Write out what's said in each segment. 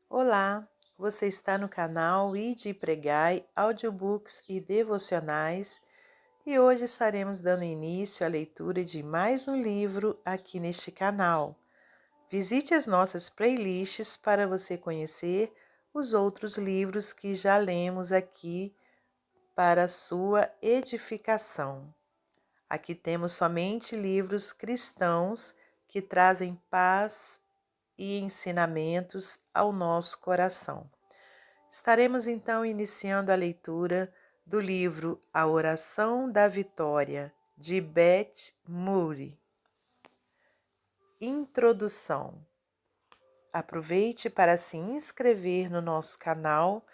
Olá, você está no canal Ide e Pregai, audiobooks e devocionais, e hoje estaremos dando início à leitura de mais um livro aqui neste canal. Visite as nossas playlists para você conhecer os outros livros que já lemos aqui para a sua edificação. Aqui temos somente livros cristãos que trazem paz e ensinamentos ao nosso coração. Estaremos então iniciando a leitura do livro A Oração da Vitória, de Beth Moore. Introdução. Aproveite para se inscrever no nosso canal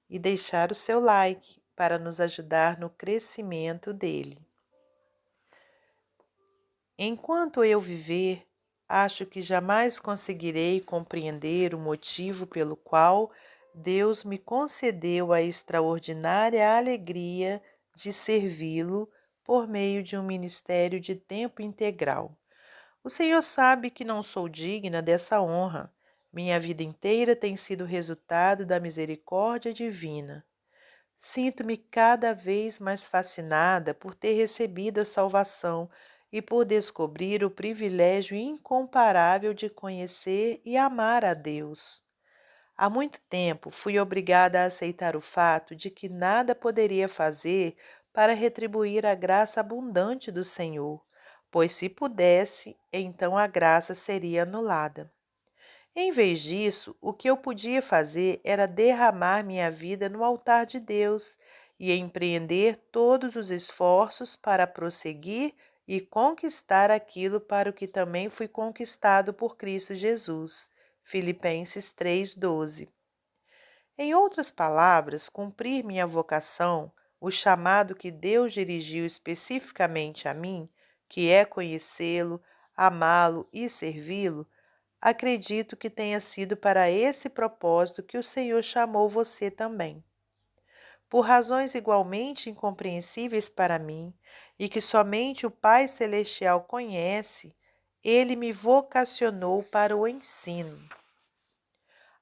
e deixar o seu like para nos ajudar no crescimento dele. Enquanto eu viver, acho que jamais conseguirei compreender o motivo pelo qual Deus me concedeu a extraordinária alegria de servi-lo por meio de um ministério de tempo integral. O Senhor sabe que não sou digna dessa honra. Minha vida inteira tem sido resultado da misericórdia divina. Sinto-me cada vez mais fascinada por ter recebido a salvação e por descobrir o privilégio incomparável de conhecer e amar a Deus. Há muito tempo fui obrigada a aceitar o fato de que nada poderia fazer para retribuir a graça abundante do Senhor, pois se pudesse, então a graça seria anulada. Em vez disso, o que eu podia fazer era derramar minha vida no altar de Deus e empreender todos os esforços para prosseguir e conquistar aquilo para o que também fui conquistado por Cristo Jesus. Filipenses 3:12. Em outras palavras, cumprir minha vocação, o chamado que Deus dirigiu especificamente a mim, que é conhecê-lo, amá-lo e servi-lo, acredito que tenha sido para esse propósito que o Senhor chamou você também. Por razões igualmente incompreensíveis para mim e que somente o Pai Celestial conhece, Ele me vocacionou para o ensino.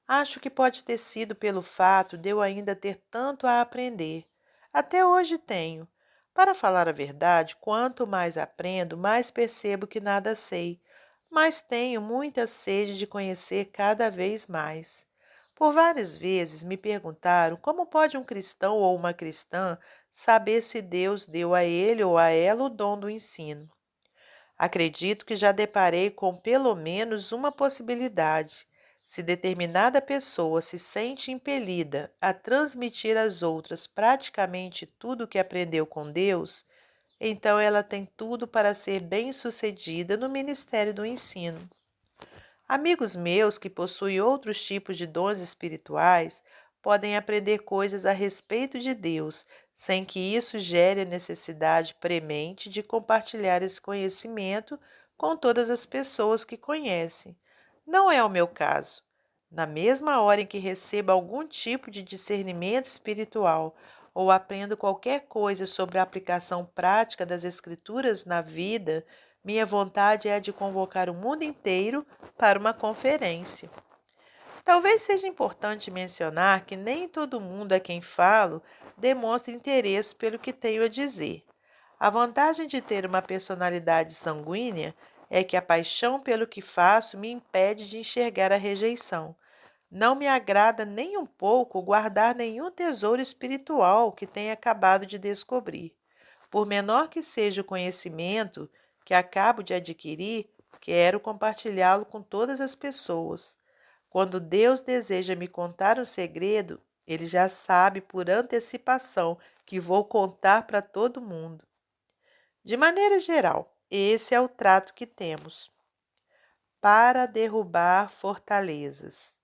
Acho que pode ter sido pelo fato de eu ainda ter tanto a aprender. Até hoje tenho. Para falar a verdade, quanto mais aprendo, mais percebo que nada sei, mas tenho muita sede de conhecer cada vez mais. Por várias vezes me perguntaram como pode um cristão ou uma cristã saber se Deus deu a ele ou a ela o dom do ensino. Acredito que já deparei com pelo menos uma possibilidade. Se determinada pessoa se sente impelida a transmitir às outras praticamente tudo o que aprendeu com Deus, então ela tem tudo para ser bem-sucedida no ministério do ensino. Amigos meus que possuem outros tipos de dons espirituais podem aprender coisas a respeito de Deus, sem que isso gere a necessidade premente de compartilhar esse conhecimento com todas as pessoas que conhecem. Não é o meu caso. Na mesma hora em que recebo algum tipo de discernimento espiritual ou aprendo qualquer coisa sobre a aplicação prática das Escrituras na vida, minha vontade é a de convocar o mundo inteiro para uma conferência. Talvez seja importante mencionar que nem todo mundo a quem falo demonstra interesse pelo que tenho a dizer. A vantagem de ter uma personalidade sanguínea é que a paixão pelo que faço me impede de enxergar a rejeição. Não me agrada nem um pouco guardar nenhum tesouro espiritual que tenha acabado de descobrir. Por menor que seja o conhecimento que acabo de adquirir, quero compartilhá-lo com todas as pessoas. Quando Deus deseja me contar um segredo, Ele já sabe por antecipação que vou contar para todo mundo. De maneira geral, esse é o trato que temos. Para derrubar fortalezas.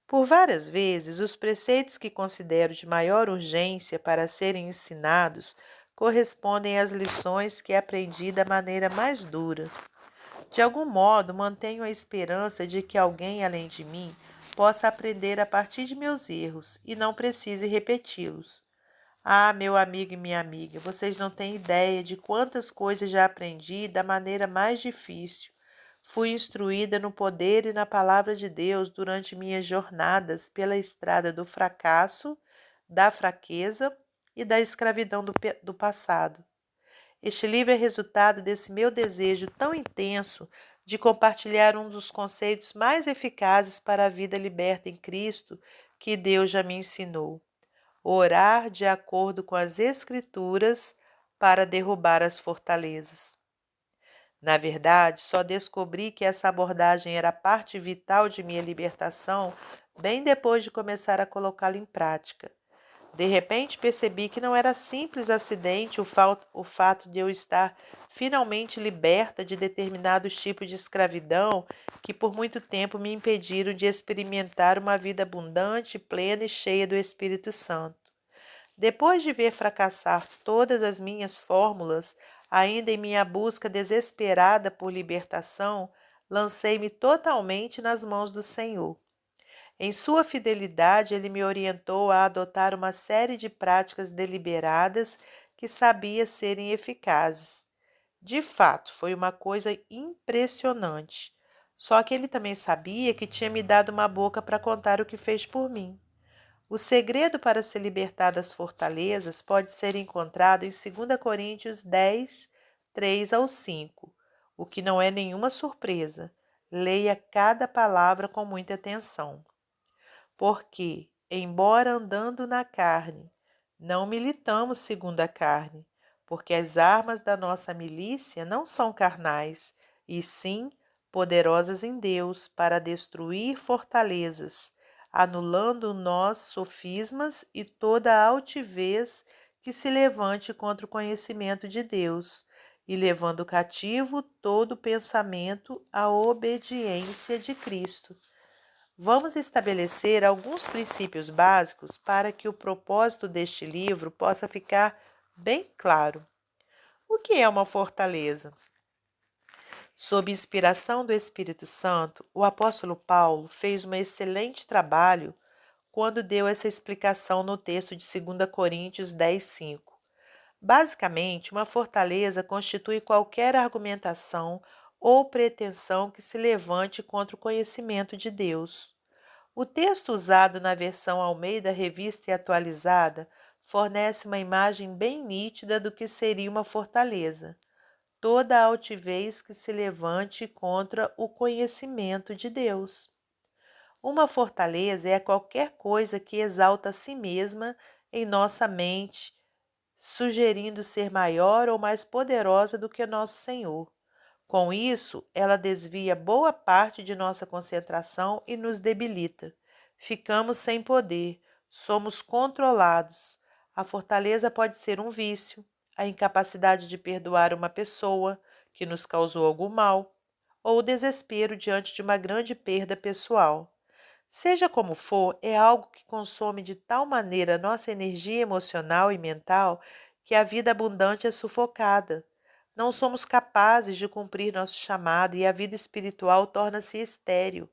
Por várias vezes, os preceitos que considero de maior urgência para serem ensinados correspondem às lições que aprendi da maneira mais dura. De algum modo, mantenho a esperança de que alguém além de mim possa aprender a partir de meus erros e não precise repeti-los. Ah, meu amigo e minha amiga, vocês não têm ideia de quantas coisas já aprendi da maneira mais difícil. Fui instruída no poder e na palavra de Deus durante minhas jornadas pela estrada do fracasso, da fraqueza e da escravidão do passado. Este livro é resultado desse meu desejo tão intenso de compartilhar um dos conceitos mais eficazes para a vida liberta em Cristo que Deus já me ensinou: orar de acordo com as Escrituras para derrubar as fortalezas. Na verdade, só descobri que essa abordagem era parte vital de minha libertação bem depois de começar a colocá-la em prática. De repente percebi que não era simples acidente o fato de eu estar finalmente liberta de determinados tipos de escravidão que por muito tempo me impediram de experimentar uma vida abundante, plena e cheia do Espírito Santo. Depois de ver fracassar todas as minhas fórmulas, ainda em minha busca desesperada por libertação, lancei-me totalmente nas mãos do Senhor. Em sua fidelidade, ele me orientou a adotar uma série de práticas deliberadas que sabia serem eficazes. De fato, foi uma coisa impressionante. Só que ele também sabia que tinha me dado uma boca para contar o que fez por mim. O segredo para se libertar das fortalezas pode ser encontrado em 2 Coríntios 10, 3 ao 5, o que não é nenhuma surpresa. Leia cada palavra com muita atenção. Porque, embora andando na carne, não militamos segundo a carne, porque as armas da nossa milícia não são carnais, e sim poderosas em Deus para destruir fortalezas, anulando nós sofismas e toda a altivez que se levante contra o conhecimento de Deus, e levando cativo todo pensamento à obediência de Cristo. Vamos estabelecer alguns princípios básicos para que o propósito deste livro possa ficar bem claro. O que é uma fortaleza? Sob inspiração do Espírito Santo, o apóstolo Paulo fez um excelente trabalho quando deu essa explicação no texto de 2 Coríntios 10, 5. Basicamente, uma fortaleza constitui qualquer argumentação ou pretensão que se levante contra o conhecimento de Deus. O texto usado na versão Almeida Revista e Atualizada fornece uma imagem bem nítida do que seria uma fortaleza: toda a altivez que se levante contra o conhecimento de Deus. Uma fortaleza é qualquer coisa que exalta a si mesma em nossa mente, sugerindo ser maior ou mais poderosa do que nosso Senhor. Com isso, ela desvia boa parte de nossa concentração e nos debilita. Ficamos sem poder, somos controlados. A fortaleza pode ser um vício, a incapacidade de perdoar uma pessoa que nos causou algum mal, ou o desespero diante de uma grande perda pessoal. Seja como for, é algo que consome de tal maneira nossa energia emocional e mental que a vida abundante é sufocada. Não somos capazes de cumprir nosso chamado e a vida espiritual torna-se estéril.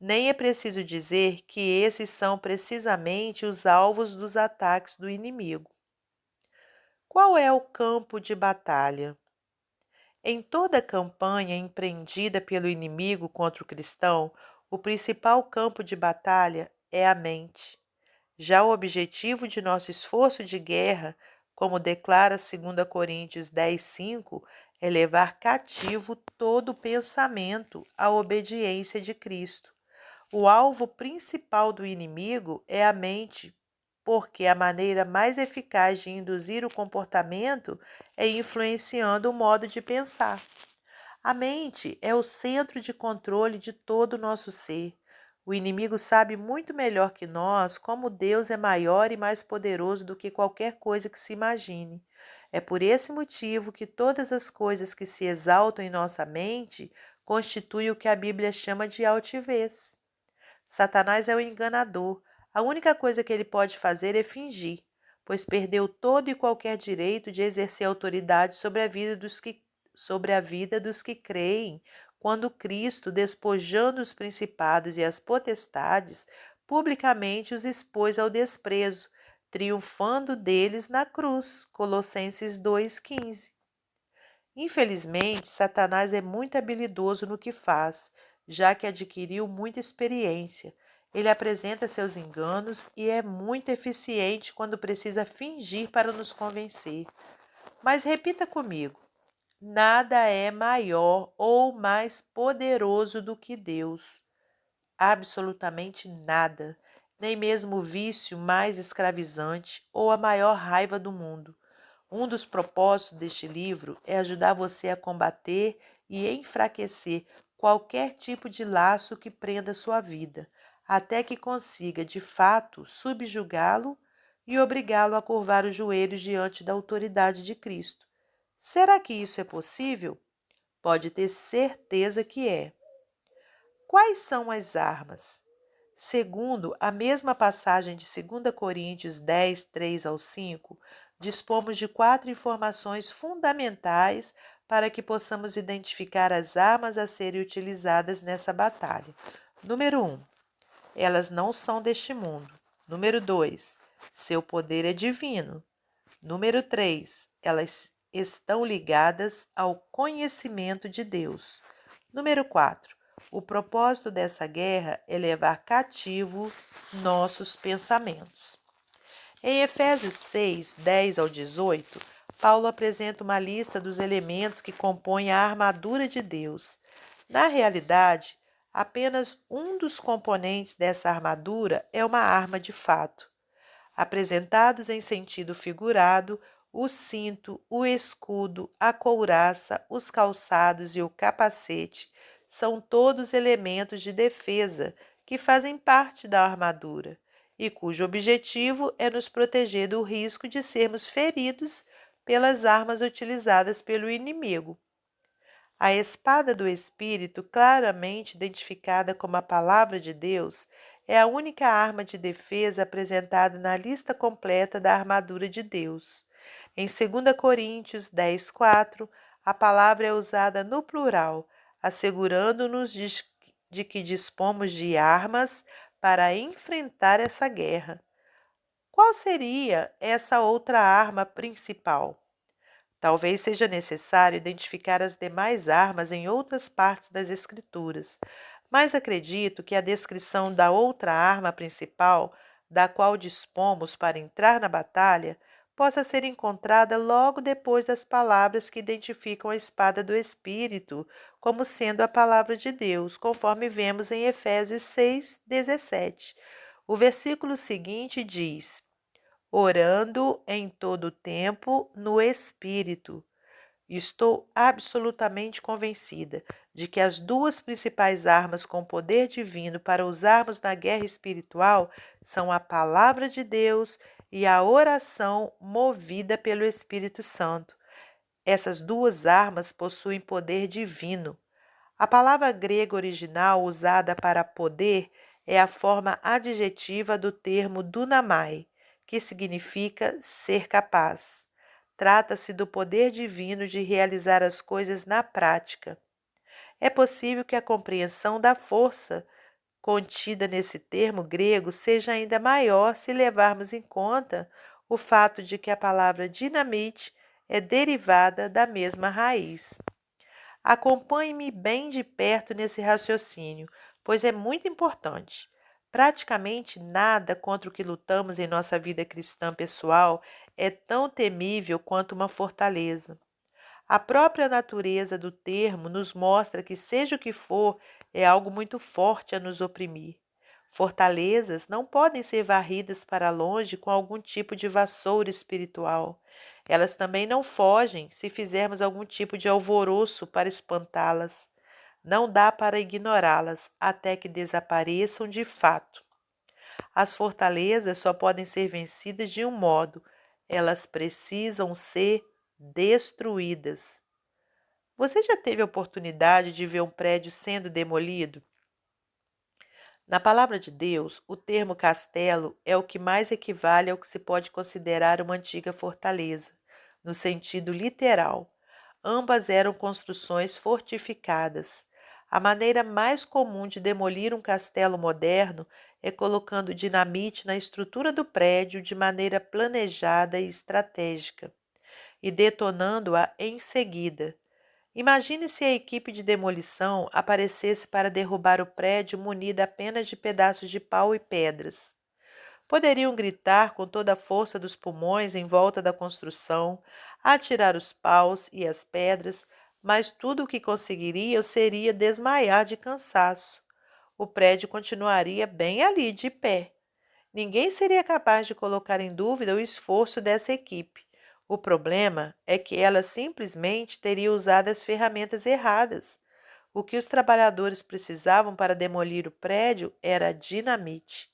Nem é preciso dizer que esses são precisamente os alvos dos ataques do inimigo. Qual é o campo de batalha? Em toda campanha empreendida pelo inimigo contra o cristão, o principal campo de batalha é a mente. Já o objetivo de nosso esforço de guerra, como declara 2 Coríntios 10, 5, é levar cativo todo pensamento à obediência de Cristo. O alvo principal do inimigo é a mente, porque a maneira mais eficaz de induzir o comportamento é influenciando o modo de pensar. A mente é o centro de controle de todo o nosso ser. O inimigo sabe muito melhor que nós como Deus é maior e mais poderoso do que qualquer coisa que se imagine. É por esse motivo que todas as coisas que se exaltam em nossa mente constituem o que a Bíblia chama de altivez. Satanás é o enganador. A única coisa que ele pode fazer é fingir, pois perdeu todo e qualquer direito de exercer autoridade sobre a vida dos que creem, quando Cristo, despojando os principados e as potestades, publicamente os expôs ao desprezo, triunfando deles na cruz. Colossenses 2,15. Infelizmente, Satanás é muito habilidoso no que faz, já que adquiriu muita experiência. Ele apresenta seus enganos e é muito eficiente quando precisa fingir para nos convencer. Mas repita comigo: nada é maior ou mais poderoso do que Deus. Absolutamente nada, nem mesmo o vício mais escravizante ou a maior raiva do mundo. Um dos propósitos deste livro é ajudar você a combater e enfraquecer qualquer tipo de laço que prenda sua vida, até que consiga, de fato, subjugá-lo e obrigá-lo a curvar os joelhos diante da autoridade de Cristo. Será que isso é possível? Pode ter certeza que é. Quais são as armas? Segundo a mesma passagem de 2 Coríntios 10, 3 ao 5, dispomos de 4 informações fundamentais para que possamos identificar as armas a serem utilizadas nessa batalha. Número 1. Elas não são deste mundo. Número 2. Seu poder é divino. Número 3. Elas estão ligadas ao conhecimento de Deus. Número 4. O propósito dessa guerra é levar cativo nossos pensamentos. Em Efésios 6, 10 ao 18, Paulo apresenta uma lista dos elementos que compõem a armadura de Deus. Na realidade, apenas um dos componentes dessa armadura é uma arma de fato. Apresentados em sentido figurado, o cinto, o escudo, a couraça, os calçados e o capacete são todos elementos de defesa que fazem parte da armadura e cujo objetivo é nos proteger do risco de sermos feridos pelas armas utilizadas pelo inimigo. A espada do Espírito, claramente identificada como a Palavra de Deus, é a única arma de defesa apresentada na lista completa da armadura de Deus. Em 2 Coríntios 10, 4, a palavra é usada no plural, assegurando-nos de que dispomos de armas para enfrentar essa guerra. Qual seria essa outra arma principal? Talvez seja necessário identificar as demais armas em outras partes das Escrituras, mas acredito que a descrição da outra arma principal, da qual dispomos para entrar na batalha, possa ser encontrada logo depois das palavras que identificam a espada do Espírito como sendo a palavra de Deus, conforme vemos em Efésios 6, 17. O versículo seguinte diz: orando em todo o tempo no Espírito. Estou absolutamente convencida de que as duas principais armas com poder divino para usarmos na guerra espiritual são a palavra de Deus e a oração movida pelo Espírito Santo. Essas duas armas possuem poder divino. A palavra grega original usada para poder é a forma adjetiva do termo dunamai, que significa ser capaz. Trata-se do poder divino de realizar as coisas na prática. É possível que a compreensão da força contida nesse termo grego seja ainda maior se levarmos em conta o fato de que a palavra dinamite é derivada da mesma raiz. Acompanhe-me bem de perto nesse raciocínio, pois é muito importante. Praticamente nada contra o que lutamos em nossa vida cristã pessoal é tão temível quanto uma fortaleza. A própria natureza do termo nos mostra que, seja o que for, é algo muito forte a nos oprimir. Fortalezas não podem ser varridas para longe com algum tipo de vassoura espiritual. Elas também não fogem se fizermos algum tipo de alvoroço para espantá-las. Não dá para ignorá-las até que desapareçam de fato. As fortalezas só podem ser vencidas de um modo: elas precisam ser destruídas. Você já teve a oportunidade de ver um prédio sendo demolido? Na palavra de Deus, o termo castelo é o que mais equivale ao que se pode considerar uma antiga fortaleza, no sentido literal. Ambas eram construções fortificadas. A maneira mais comum de demolir um castelo moderno é colocando dinamite na estrutura do prédio de maneira planejada e estratégica, e detonando-a em seguida. Imagine se a equipe de demolição aparecesse para derrubar o prédio munida apenas de pedaços de pau e pedras. Poderiam gritar com toda a força dos pulmões em volta da construção, atirar os paus e as pedras, mas tudo o que conseguiriam seria desmaiar de cansaço. O prédio continuaria bem ali, de pé. Ninguém seria capaz de colocar em dúvida o esforço dessa equipe. O problema é que ela simplesmente teria usado as ferramentas erradas. O que os trabalhadores precisavam para demolir o prédio era dinamite.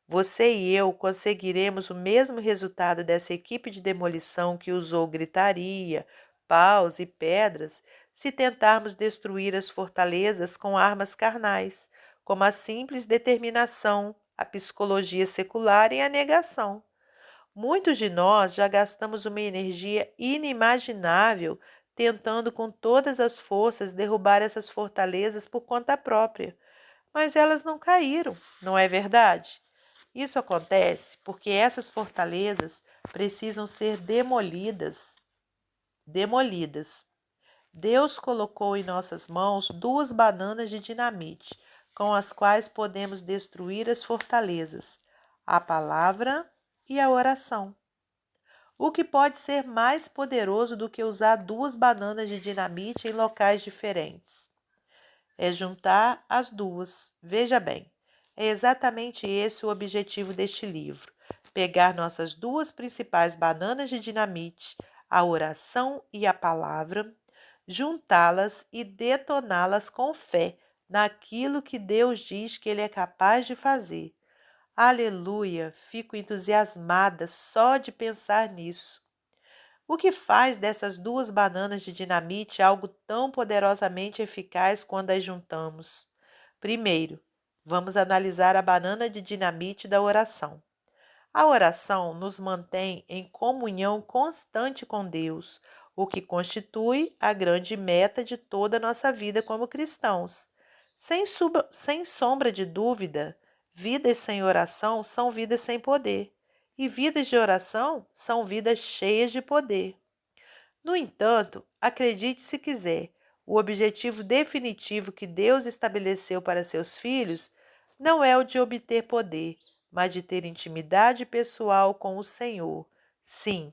Você e eu conseguiremos o mesmo resultado dessa equipe de demolição que usou gritaria, paus e pedras se tentarmos destruir as fortalezas com armas carnais, como a simples determinação, a psicologia secular e a negação. Muitos de nós já gastamos uma energia inimaginável tentando com todas as forças derrubar essas fortalezas por conta própria, mas elas não caíram, não é verdade? Isso acontece porque essas fortalezas precisam ser demolidas. Deus colocou em nossas mãos 2 bananas de dinamite, com as quais podemos destruir as fortalezas, a palavra e a oração. O que pode ser mais poderoso do que usar 2 bananas de dinamite em locais diferentes? É juntar as duas. Veja bem, é exatamente esse o objetivo deste livro: pegar nossas 2 principais bananas de dinamite, a oração e a palavra, juntá-las e detoná-las com fé naquilo que Deus diz que Ele é capaz de fazer. Aleluia! Fico entusiasmada só de pensar nisso. O que faz dessas 2 bananas de dinamite algo tão poderosamente eficaz quando as juntamos? Primeiro, vamos analisar a banana de dinamite da oração. A oração nos mantém em comunhão constante com Deus, o que constitui a grande meta de toda a nossa vida como cristãos. Sem sombra de dúvida, vidas sem oração são vidas sem poder, e vidas de oração são vidas cheias de poder. No entanto, acredite se quiser, o objetivo definitivo que Deus estabeleceu para seus filhos não é o de obter poder, mas de ter intimidade pessoal com o Senhor. Sim,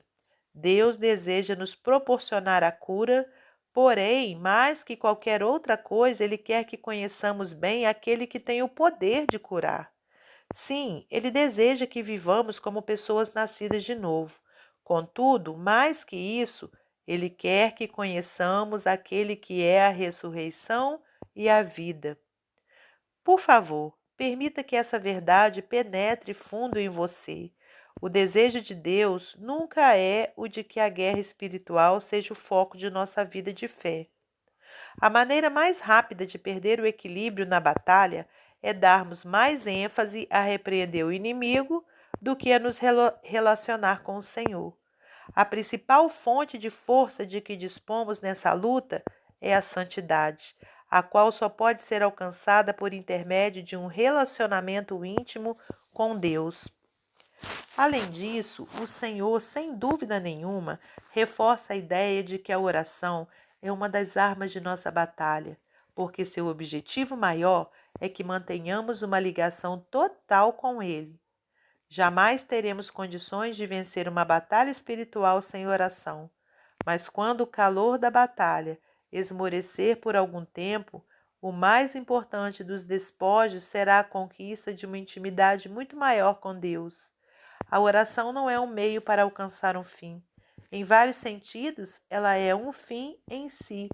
Deus deseja nos proporcionar a cura, porém, mais que qualquer outra coisa, Ele quer que conheçamos bem aquele que tem o poder de curar. Sim, Ele deseja que vivamos como pessoas nascidas de novo. Contudo, mais que isso, Ele quer que conheçamos aquele que é a ressurreição e a vida. Por favor, permita que essa verdade penetre fundo em você. O desejo de Deus nunca é o de que a guerra espiritual seja o foco de nossa vida de fé. A maneira mais rápida de perder o equilíbrio na batalha é darmos mais ênfase a repreender o inimigo do que a nos relacionar com o Senhor. A principal fonte de força de que dispomos nessa luta é a santidade, a qual só pode ser alcançada por intermédio de um relacionamento íntimo com Deus. Além disso, o Senhor, sem dúvida nenhuma, reforça a ideia de que a oração é uma das armas de nossa batalha, porque seu objetivo maior é que mantenhamos uma ligação total com Ele. Jamais teremos condições de vencer uma batalha espiritual sem oração, mas quando o calor da batalha esmorecer por algum tempo, o mais importante dos despojos será a conquista de uma intimidade muito maior com Deus. A oração não é um meio para alcançar um fim. Em vários sentidos, ela é um fim em si.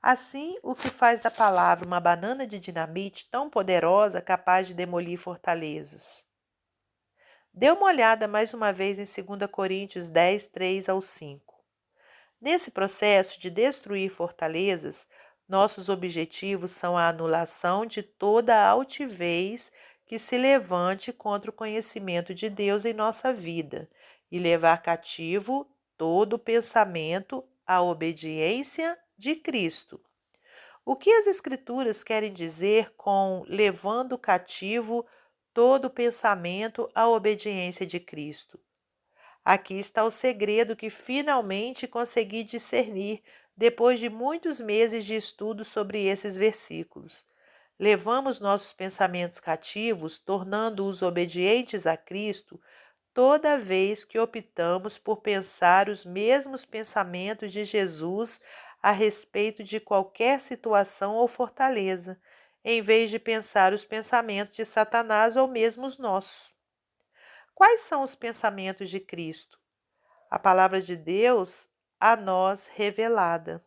Assim, o que faz da palavra uma banana de dinamite tão poderosa capaz de demolir fortalezas. Dê uma olhada mais uma vez em 2 Coríntios 10, 3 ao 5. Nesse processo de destruir fortalezas, nossos objetivos são a anulação de toda a altivez que se levante contra o conhecimento de Deus em nossa vida e levar cativo todo pensamento à obediência de Cristo. O que as Escrituras querem dizer com levando cativo todo pensamento à obediência de Cristo? Aqui está o segredo que finalmente consegui discernir depois de muitos meses de estudo sobre esses versículos. Levamos nossos pensamentos cativos, tornando-os obedientes a Cristo, toda vez que optamos por pensar os mesmos pensamentos de Jesus a respeito de qualquer situação ou fortaleza, em vez de pensar os pensamentos de Satanás ou mesmo os nossos. Quais são os pensamentos de Cristo? A palavra de Deus a nós revelada.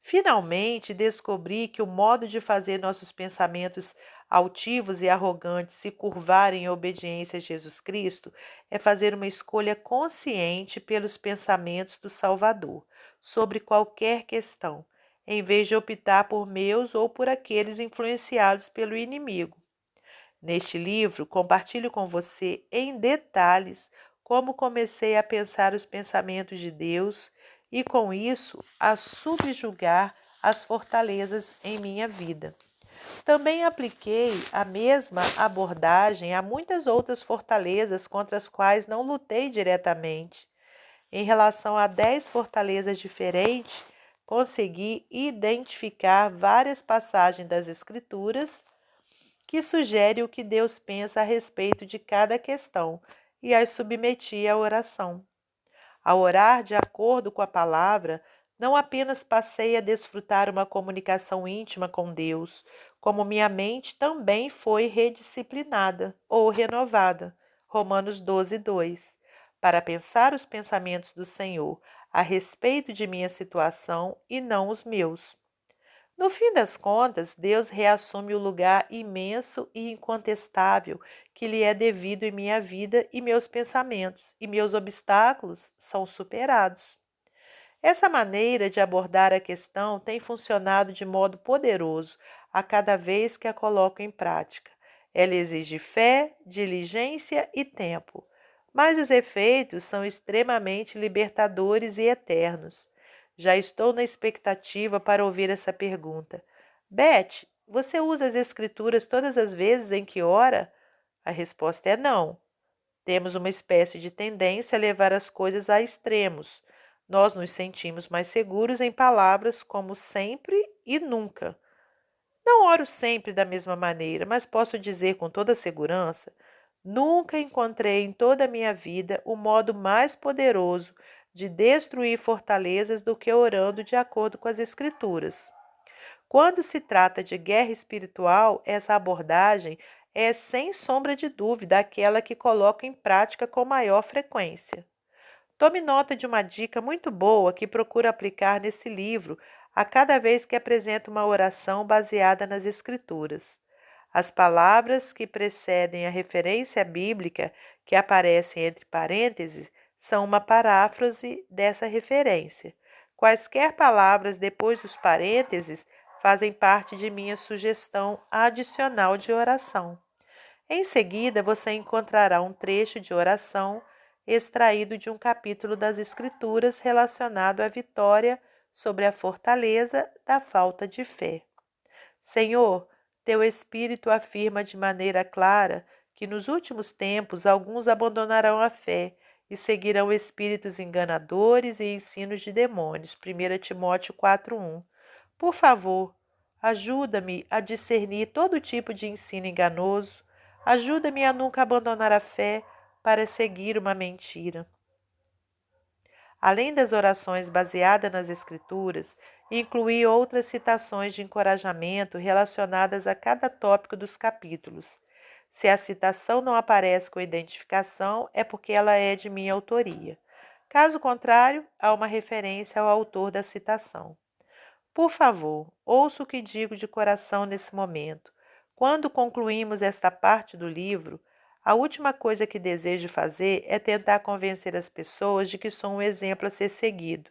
Finalmente, descobri que o modo de fazer nossos pensamentos altivos e arrogantes se curvarem em obediência a Jesus Cristo é fazer uma escolha consciente pelos pensamentos do Salvador sobre qualquer questão, em vez de optar por meus ou por aqueles influenciados pelo inimigo. Neste livro, compartilho com você em detalhes como comecei a pensar os pensamentos de Deus e, com isso, a subjugar as fortalezas em minha vida. Também apliquei a mesma abordagem a muitas outras fortalezas contra as quais não lutei diretamente. Em relação a 10 fortalezas diferentes, consegui identificar várias passagens das Escrituras que sugere o que Deus pensa a respeito de cada questão e as submeti à oração. Ao orar de acordo com a palavra, não apenas passei a desfrutar uma comunicação íntima com Deus, como minha mente também foi redisciplinada ou renovada. Romanos 12, 2. Para pensar os pensamentos do Senhor a respeito de minha situação e não os meus. No fim das contas, Deus reassume o lugar imenso e incontestável que lhe é devido em minha vida e meus pensamentos, e meus obstáculos são superados. Essa maneira de abordar a questão tem funcionado de modo poderoso a cada vez que a coloco em prática. Ela exige fé, diligência e tempo, mas os efeitos são extremamente libertadores e eternos. Já estou na expectativa para ouvir essa pergunta. Beth, você usa as escrituras todas as vezes em que ora? A resposta é não. Temos uma espécie de tendência a levar as coisas a extremos. Nós nos sentimos mais seguros em palavras como sempre e nunca. Não oro sempre da mesma maneira, mas posso dizer com toda segurança: nunca encontrei em toda a minha vida o modo mais poderoso de destruir fortalezas do que orando de acordo com as Escrituras. Quando se trata de guerra espiritual, essa abordagem é, sem sombra de dúvida, aquela que coloco em prática com maior frequência. Tome nota de uma dica muito boa que procuro aplicar nesse livro a cada vez que apresento uma oração baseada nas Escrituras. As palavras que precedem a referência bíblica, que aparecem entre parênteses, são uma paráfrase dessa referência. Quaisquer palavras depois dos parênteses fazem parte de minha sugestão adicional de oração. Em seguida, você encontrará um trecho de oração extraído de um capítulo das Escrituras relacionado à vitória sobre a fortaleza da falta de fé. Senhor, teu Espírito afirma de maneira clara que nos últimos tempos alguns abandonarão a fé e seguirão espíritos enganadores e ensinos de demônios. 1 Timóteo 4:1. Por favor, ajuda-me a discernir todo tipo de ensino enganoso. Ajuda-me a nunca abandonar a fé para seguir uma mentira. Além das orações baseadas nas Escrituras, incluí outras citações de encorajamento relacionadas a cada tópico dos capítulos. Se a citação não aparece com identificação, é porque ela é de minha autoria. Caso contrário, há uma referência ao autor da citação. Por favor, ouça o que digo de coração nesse momento. Quando concluímos esta parte do livro, a última coisa que desejo fazer é tentar convencer as pessoas de que sou um exemplo a ser seguido.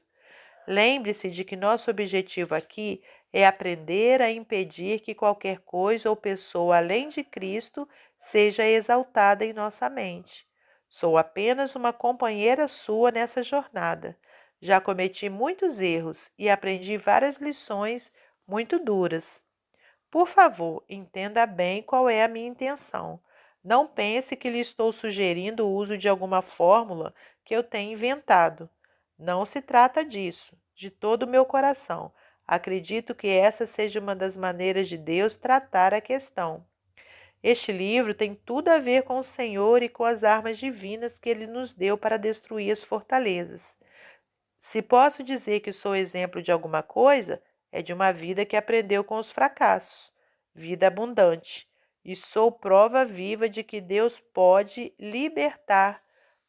Lembre-se de que nosso objetivo aqui é aprender a impedir que qualquer coisa ou pessoa além de Cristo seja exaltada em nossa mente. Sou apenas uma companheira sua nessa jornada. Já cometi muitos erros e aprendi várias lições muito duras. Por favor, entenda bem qual é a minha intenção. Não pense que lhe estou sugerindo o uso de alguma fórmula que eu tenha inventado. Não se trata disso. de todo o meu coração. Acredito que essa seja uma das maneiras de Deus tratar a questão. Este livro tem tudo a ver com o Senhor e com as armas divinas que ele nos deu para destruir as fortalezas. Se posso dizer que sou exemplo de alguma coisa, é de uma vida que aprendeu com os fracassos, vida abundante, e sou prova viva de que Deus pode libertar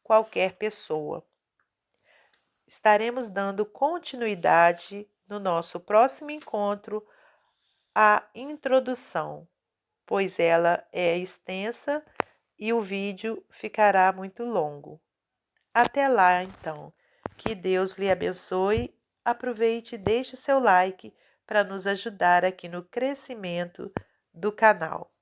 qualquer pessoa. Estaremos dando continuidade no nosso próximo encontro à introdução, pois ela é extensa e o vídeo ficará muito longo. Até lá, então. Que Deus lhe abençoe. Aproveite e deixe seu like para nos ajudar aqui no crescimento do canal.